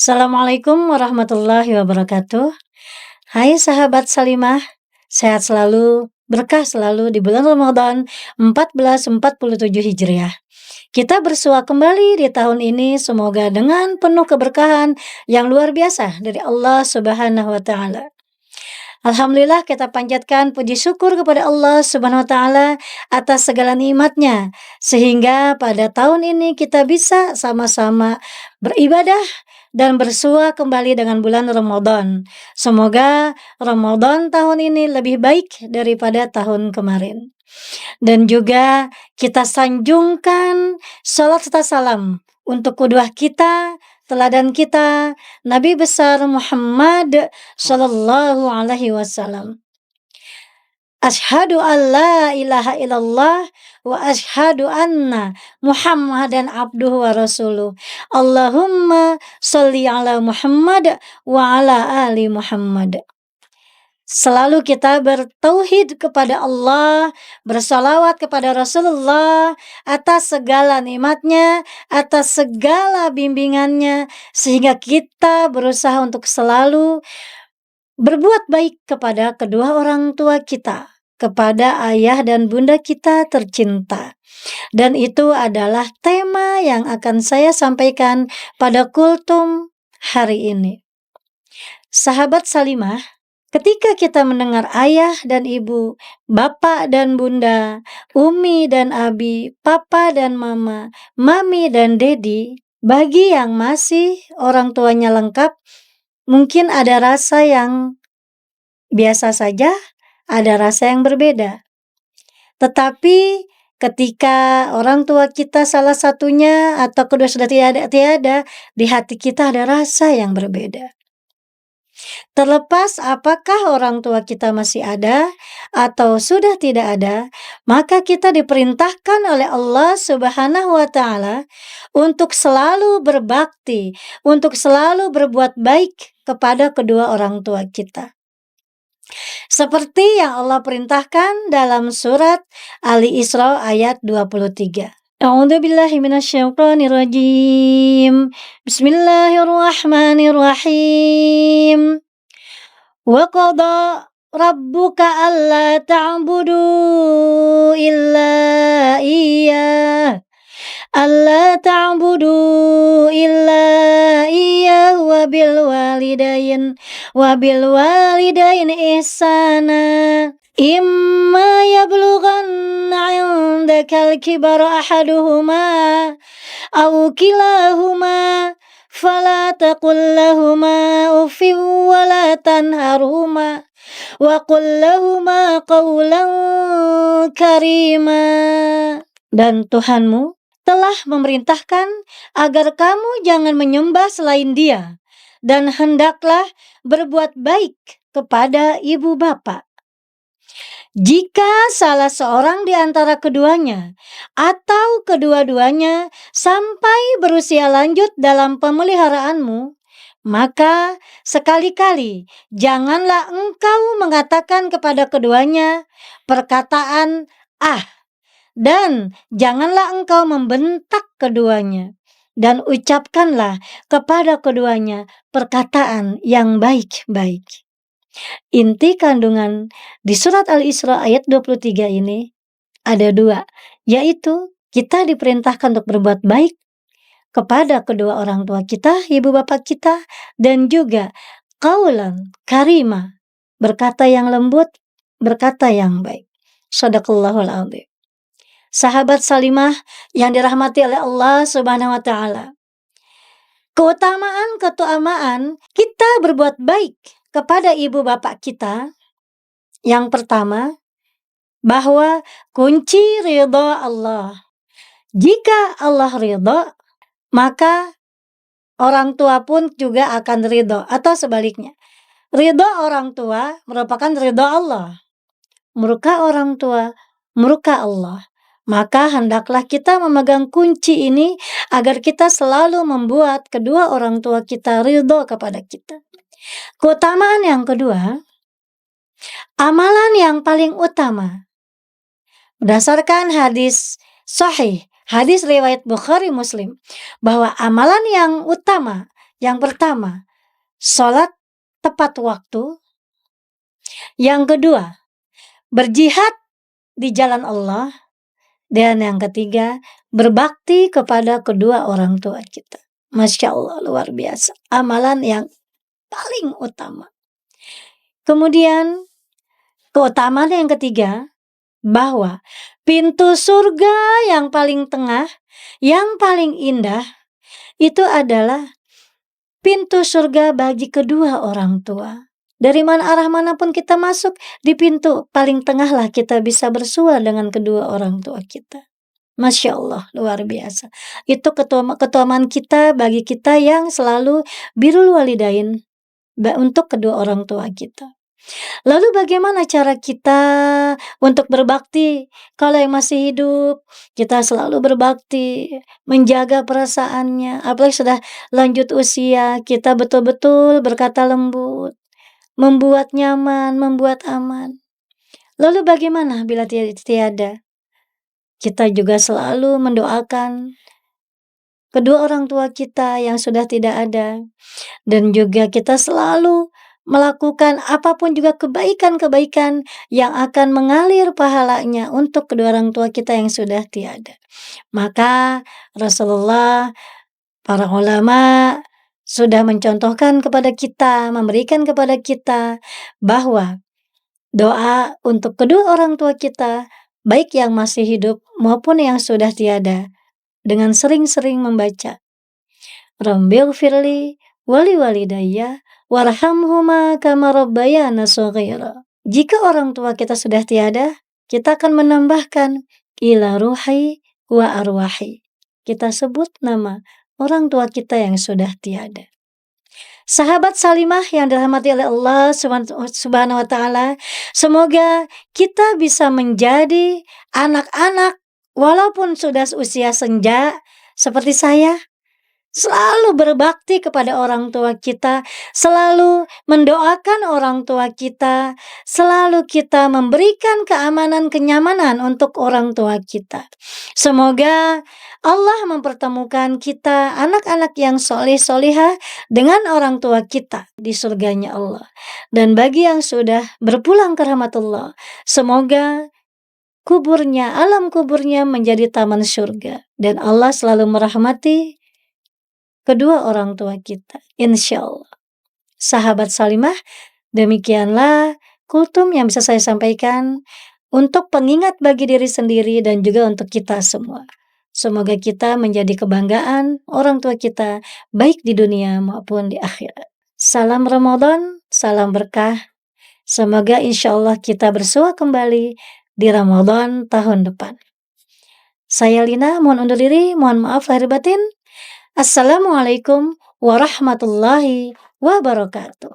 Assalamualaikum warahmatullahi wabarakatuh. Hai sahabat Salimah, sehat selalu, berkah selalu di bulan Ramadan 1447 Hijriah. Kita bersua kembali di tahun ini semoga dengan penuh keberkahan yang luar biasa dari Allah Subhanahu wa taala. Alhamdulillah kita panjatkan puji syukur kepada Allah Subhanahu wa taala atas segala nikmatnya sehingga pada tahun ini kita bisa sama-sama beribadah dan bersua kembali dengan bulan Ramadan. Semoga Ramadan tahun ini lebih baik daripada tahun kemarin. Dan juga kita sanjungkan salat serta salam untuk qudwah kita, teladan kita, Nabi besar Muhammad sallallahu alaihi wasallam. Asyhadu an la ilaha illallah wa asyhadu anna Muhammadan abduhu wa rasuluh. Allahumma sholli ala Muhammad wa ala ali Muhammad. Selalu kita bertauhid kepada Allah, bersalawat kepada Rasulullah atas segala nikmatnya, atas segala bimbingannya, sehingga kita berusaha untuk selalu berbuat baik kepada kedua orang tua kita, kepada ayah dan bunda kita tercinta. Dan itu adalah tema yang akan saya sampaikan pada kultum hari ini. Sahabat Salimah, ketika kita mendengar ayah dan ibu, bapak dan bunda, umi dan abi, papa dan mama, mami dan dedi, bagi yang masih orang tuanya lengkap, mungkin ada rasa yang biasa saja, ada rasa yang berbeda. Tetapi ketika orang tua kita salah satunya atau kedua sudah tiada, di hati kita ada rasa yang berbeda. Terlepas apakah orang tua kita masih ada atau sudah tidak ada, maka kita diperintahkan oleh Allah Subhanahu wa taala untuk selalu berbakti, untuk selalu berbuat baik kepada kedua orang tua kita. Seperti yang Allah perintahkan dalam surat Ali Isra ayat 23. A'udzubillahi minasyaitonirrajim. Bismillahirrahmanirrahim. Wa qada rabbuka alla ta'budu illa iyyah. Alla ta'budu illa iyyah wa bil walidain ihsana. Imma yablughanna 'indakal kibara ahaduhuma aw kilahuma fala taqul lahumā uffin wa la tanharhumā wa qul lahumā qawlan karīmā. Dan Tuhanmu telah memerintahkan agar kamu jangan menyembah selain Dia dan hendaklah berbuat baik kepada ibu bapa. Jika salah seorang di antara keduanya atau kedua-duanya sampai berusia lanjut dalam pemeliharaanmu, maka sekali-kali janganlah engkau mengatakan kepada keduanya perkataan "ah", dan janganlah engkau membentak keduanya, dan ucapkanlah kepada keduanya perkataan yang baik-baik. Inti kandungan di surat Al-Isra ayat 23 ini ada dua, yaitu kita diperintahkan untuk berbuat baik kepada kedua orang tua kita, ibu bapak kita, dan juga qaulan karima, berkata yang lembut, berkata yang baik. Shadaqallahul adzim. Sahabat Salimah yang dirahmati oleh Allah Subhanahu wa taala. Keutamaan kita berbuat baik kepada ibu bapak kita, yang pertama, bahwa kunci ridha Allah. Jika Allah ridha, maka orang tua pun juga akan ridha, atau sebaliknya. Ridha orang tua merupakan ridha Allah. Murka orang tua, murka Allah. Maka hendaklah kita memegang kunci ini agar kita selalu membuat kedua orang tua kita ridha kepada kita. Keutamaan yang kedua, amalan yang paling utama. Berdasarkan hadis sahih, hadis riwayat Bukhari Muslim, bahwa amalan yang utama Yang pertama, sholat tepat waktu. Yang kedua, berjihad di jalan Allah. Dan yang ketiga, berbakti kepada kedua orang tua kita. Masya Allah, luar biasa. Amalan yang paling utama. Kemudian, keutamaan yang ketiga, bahwa pintu surga yang paling tengah, yang paling indah, itu adalah pintu surga bagi kedua orang tua. Dari mana arah manapun kita masuk, di pintu paling tengah lah kita bisa bersua dengan kedua orang tua kita. Masya Allah, luar biasa. Itu keutamaan kita bagi kita yang selalu birrul walidain untuk kedua orang tua kita. Lalu bagaimana cara kita untuk berbakti? Kalau yang masih hidup, kita selalu berbakti, menjaga perasaannya. Apalagi sudah lanjut usia, kita betul-betul berkata lembut, membuat nyaman, membuat aman. Lalu bagaimana bila tiada? Kita juga selalu mendoakan kedua orang tua kita yang sudah tidak ada. Dan juga kita selalu melakukan apapun juga kebaikan-kebaikan yang akan mengalir pahalanya untuk kedua orang tua kita yang sudah tiada. Maka Rasulullah, para ulama sudah mencontohkan kepada kita, memberikan kepada kita bahwa doa untuk kedua orang tua kita, baik yang masih hidup maupun yang sudah tiada, dengan sering-sering membaca Rabbighfirli wali walidayya warhamhuma kama rabbayana shaghira. Jika orang tua kita sudah tiada, kita akan menambahkan ila ruhi wa arwahi. Kita sebut nama orang tua kita yang sudah tiada. Sahabat Salimah yang dirahmati oleh Allah Subhanahu wa taala, semoga kita bisa menjadi anak-anak walaupun sudah usia senja seperti saya, selalu berbakti kepada orang tua kita, selalu mendoakan orang tua kita, selalu kita memberikan keamanan, kenyamanan untuk orang tua kita. Semoga Allah mempertemukan kita, anak-anak yang soleh-solehah, dengan orang tua kita di surganya Allah. Dan bagi yang sudah berpulang ke rahmatullah, semoga kuburnya, alam kuburnya menjadi taman surga. Dan Allah selalu merahmati kedua orang tua kita, insya Allah. Sahabat Salimah, demikianlah kultum yang bisa saya sampaikan untuk pengingat bagi diri sendiri dan juga untuk kita semua. Semoga kita menjadi kebanggaan orang tua kita, baik di dunia maupun di akhirat. Salam Ramadan, salam berkah. Semoga insya Allah kita bersua kembali di Ramadan tahun depan. Saya Lina, mohon undur diri, mohon maaf lahir batin. Assalamualaikum warahmatullahi wabarakatuh.